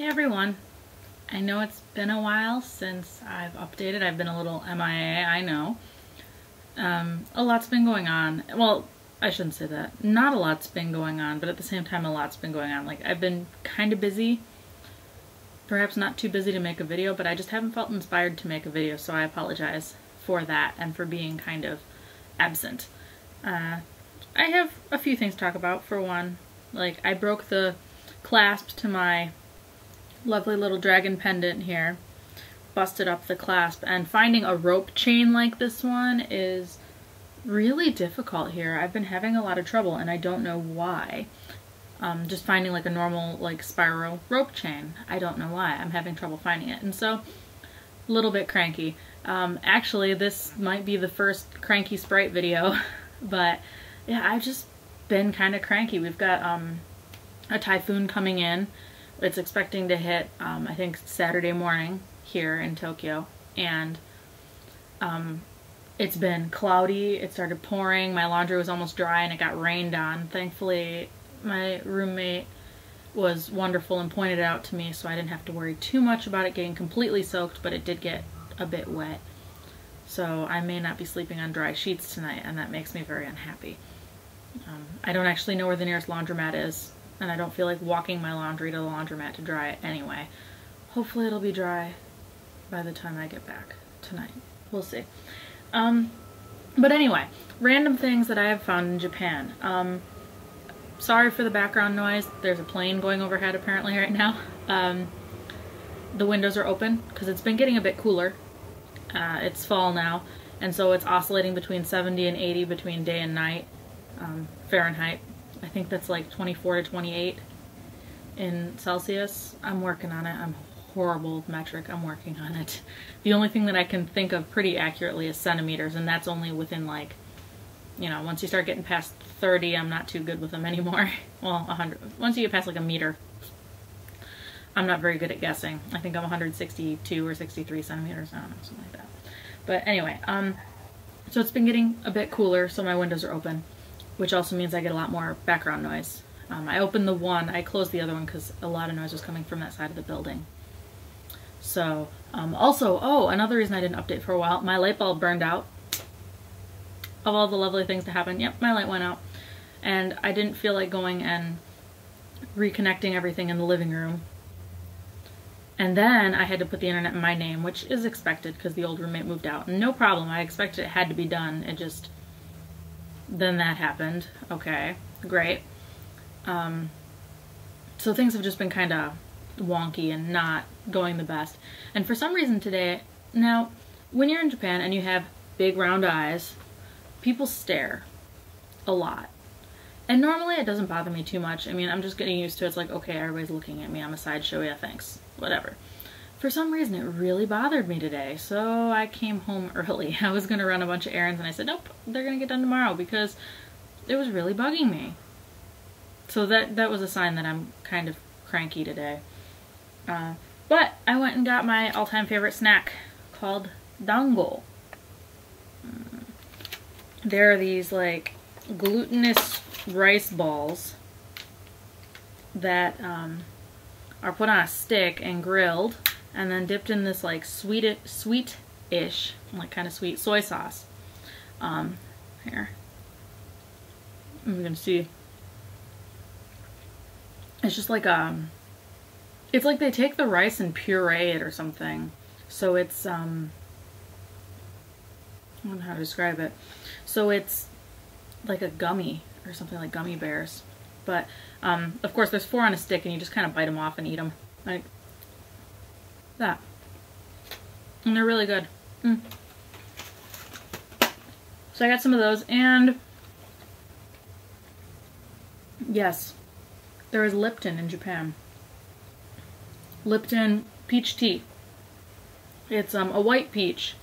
Hey everyone. I know it's been a while since I've updated. I've been a little MIA, I know. A lot's been going on. Well, I shouldn't say that. Not a lot's been going on, but at the same time a lot's been going on. Like, I've been kind of busy. Perhaps not too busy to make a video, but I just haven't felt inspired to make a video, so I apologize for that and for being kind of absent. I have a few things to talk about. For one, like, I broke the clasp to my lovely little dragon pendant here, busted up the clasp, and finding a rope chain like this one is really difficult here. I've been having a lot of trouble and I don't know why. Just finding like a normal like spiral rope chain. I don't know why. I'm having trouble finding it, and so a little bit cranky. Actually, this might be the first cranky sprite video, but yeah, I've just been kind of cranky. We've got a typhoon coming in. It's expecting to hit, I think, Saturday morning here in Tokyo, and it's been cloudy. It started pouring. My laundry was almost dry and it got rained on. Thankfully, my roommate was wonderful and pointed it out to me, so I didn't have to worry too much about it getting completely soaked, but it did get a bit wet. So I may not be sleeping on dry sheets tonight, and that makes me very unhappy. I don't actually know where the nearest laundromat is, and I don't feel like walking my laundry to the laundromat to dry it anyway. Hopefully it'll be dry by the time I get back tonight. We'll see. But anyway, random things that I have found in Japan. Sorry for the background noise. There's a plane going overhead apparently right now. The windows are open because it's been getting a bit cooler. It's fall now, and so it's oscillating between 70 and 80 between day and night, Fahrenheit. I think that's like 24 to 28 in Celsius. I'm working on it. I'm horrible with metric. I'm working on it. The only thing that I can think of pretty accurately is centimeters, and that's only within, like, you know, once you start getting past 30, I'm not too good with them anymore. Well, 100. Once you get past like a meter, I'm not very good at guessing. I think I'm 162 or 63 centimeters. I don't know, something like that. But anyway, so it's been getting a bit cooler, so my windows are open, which also means I get a lot more background noise. I opened the one, I closed the other one because a lot of noise was coming from that side of the building. So, also, oh, another reason I didn't update for a while, my light bulb burned out. Of all the lovely things to happen, yep, my light went out. And I didn't feel like going and reconnecting everything in the living room. And then I had to put the internet in my name, which is expected because the old roommate moved out. And no problem, I expected it had to be done. It just, then that happened. Okay, great. So things have just been kind of wonky and not going the best. And for some reason today, now, when you're in Japan and you have big round eyes, people stare a lot. And normally it doesn't bother me too much. I mean, I'm just getting used to it. It's like, okay, everybody's looking at me. I'm a sideshow. Yeah, thanks. Whatever. For some reason, it really bothered me today. So I came home early. I was going to run a bunch of errands, and I said, nope, they're going to get done tomorrow because it was really bugging me. So that was a sign that I'm kind of cranky today. But I went and got my all-time favorite snack called Dango. There are these, like, glutinous rice balls that are put on a stick and grilled and then dipped in this, like, sweet-ish, like, kind of sweet soy sauce. Here. You can see. It's just like, it's like they take the rice and puree it or something. So it's, I don't know how to describe it. So it's like a gummy or something, like gummy bears. But, of course, there's 4 on a stick and you just kind of bite them off and eat them. Like that. And they're really good. So I got some of those, and yes, there is Lipton in Japan. Lipton peach tea. It's a white peach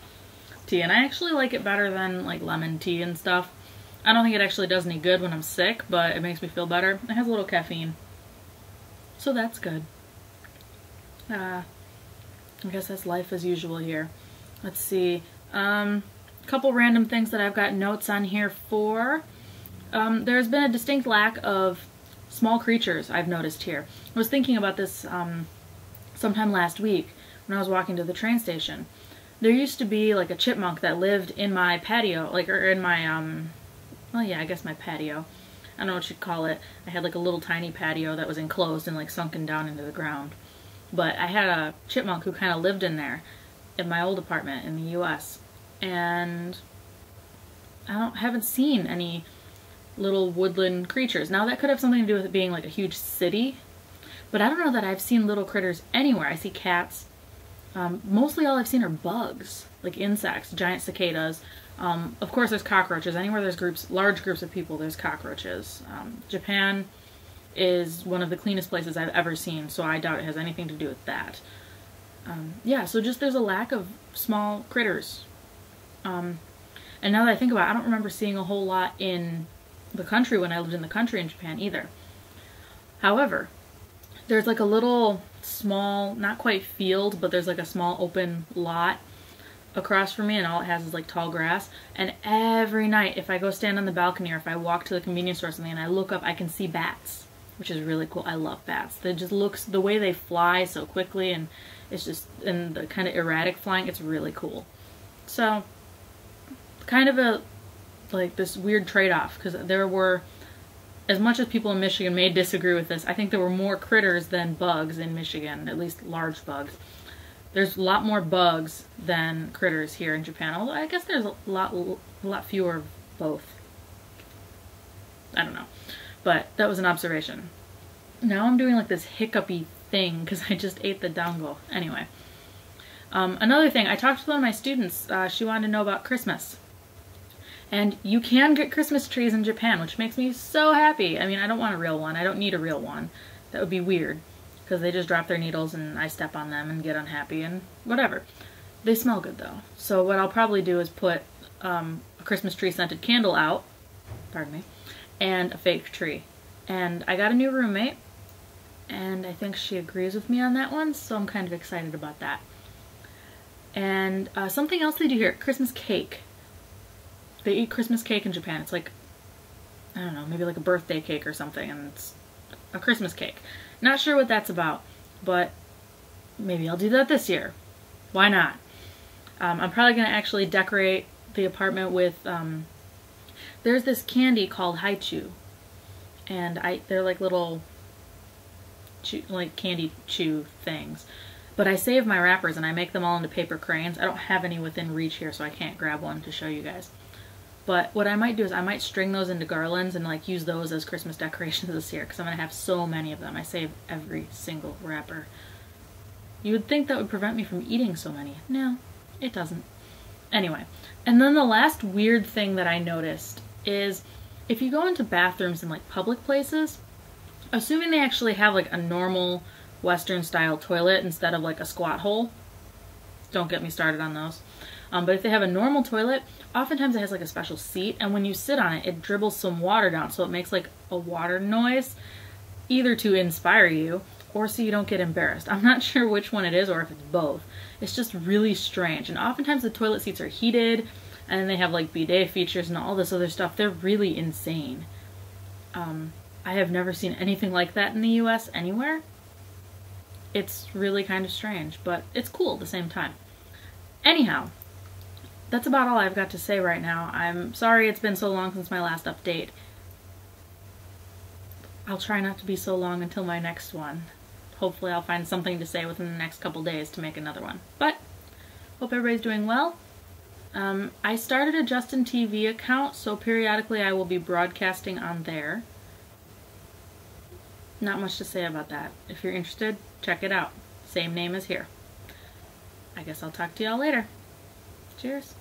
tea, and I actually like it better than like lemon tea and stuff. I don't think it actually does any good when I'm sick, but it makes me feel better. It has a little caffeine, so that's good. I guess that's life as usual here. Let's see. Couple random things that I've got notes on here for. There's been a distinct lack of small creatures I've noticed here. I was thinking about this sometime last week when I was walking to the train station. There used to be like a chipmunk that lived in my patio, like, or in my, well, yeah, I guess my patio. I don't know what you'd call it. I had like a little tiny patio that was enclosed and like sunken down into the ground. But I had a chipmunk who kind of lived in there in my old apartment in the US. And I haven't seen any little woodland creatures. Now that could have something to do with it being like a huge city, but I don't know that I've seen little critters anywhere. I see cats. Mostly all I've seen are bugs, like insects, giant cicadas. Of course there's cockroaches. Anywhere there's large groups of people, there's cockroaches. Japan is one of the cleanest places I've ever seen, so I doubt it has anything to do with that. Yeah, so just there's a lack of small critters. And now that I think about it, I don't remember seeing a whole lot in the country when I lived in the country in Japan either. However, there's like a little small, not quite field, but there's like a small open lot across from me, and all it has is like tall grass. And every night, if I go stand on the balcony or if I walk to the convenience store or something and I look up, I can see bats, which is really cool. I love bats. They just looks, the way they fly so quickly, and it's just, and the kind of erratic flying, it's really cool. So, kind of a, like this weird trade-off, because there were, as much as people in Michigan may disagree with this, I think there were more critters than bugs in Michigan, at least large bugs. There's a lot more bugs than critters here in Japan, although I guess there's a lot fewer of both. I don't know. But that was an observation. Now I'm doing like this hiccupy thing because I just ate the dango. Anyway. Another thing, I talked to one of my students. She wanted to know about Christmas. And you can get Christmas trees in Japan, which makes me so happy. I mean, I don't want a real one. I don't need a real one. That would be weird, because they just drop their needles and I step on them and get unhappy and whatever. They smell good though. So what I'll probably do is put a Christmas tree scented candle out, pardon me, and a fake tree. And I got a new roommate, and I think she agrees with me on that one, so I'm kind of excited about that. And something else they do here, Christmas cake. They eat Christmas cake in Japan. It's like, I don't know, maybe like a birthday cake or something, and it's a Christmas cake. Not sure what that's about, but maybe I'll do that this year. Why not? I'm probably going to actually decorate the apartment with, there's this candy called haichu, and they're like little like candy chew things. But I save my wrappers and I make them all into paper cranes. I don't have any within reach here, so I can't grab one to show you guys. But what I might do is I might string those into garlands and like use those as Christmas decorations this year, because I'm going to have so many of them. I save every single wrapper. You would think that would prevent me from eating so many. No, it doesn't. Anyway, and then the last weird thing that I noticed is if you go into bathrooms in like public places, assuming they actually have like a normal Western style toilet instead of like a squat hole, don't get me started on those. But if they have a normal toilet, oftentimes it has like a special seat, and when you sit on it, it dribbles some water down, so it makes like a water noise, either to inspire you or so you don't get embarrassed. I'm not sure which one it is or if it's both. It's just really strange, and oftentimes the toilet seats are heated, and they have like bidet features and all this other stuff. They're really insane. I have never seen anything like that in the US anywhere. It's really kind of strange, but it's cool at the same time. Anyhow, that's about all I've got to say right now. I'm sorry it's been so long since my last update. I'll try not to be so long until my next one. Hopefully I'll find something to say within the next couple days to make another one. But, hope everybody's doing well. I started a Justin TV account, so periodically I will be broadcasting on there. Not much to say about that. If you're interested, check it out. Same name as here. I guess I'll talk to y'all later. Cheers.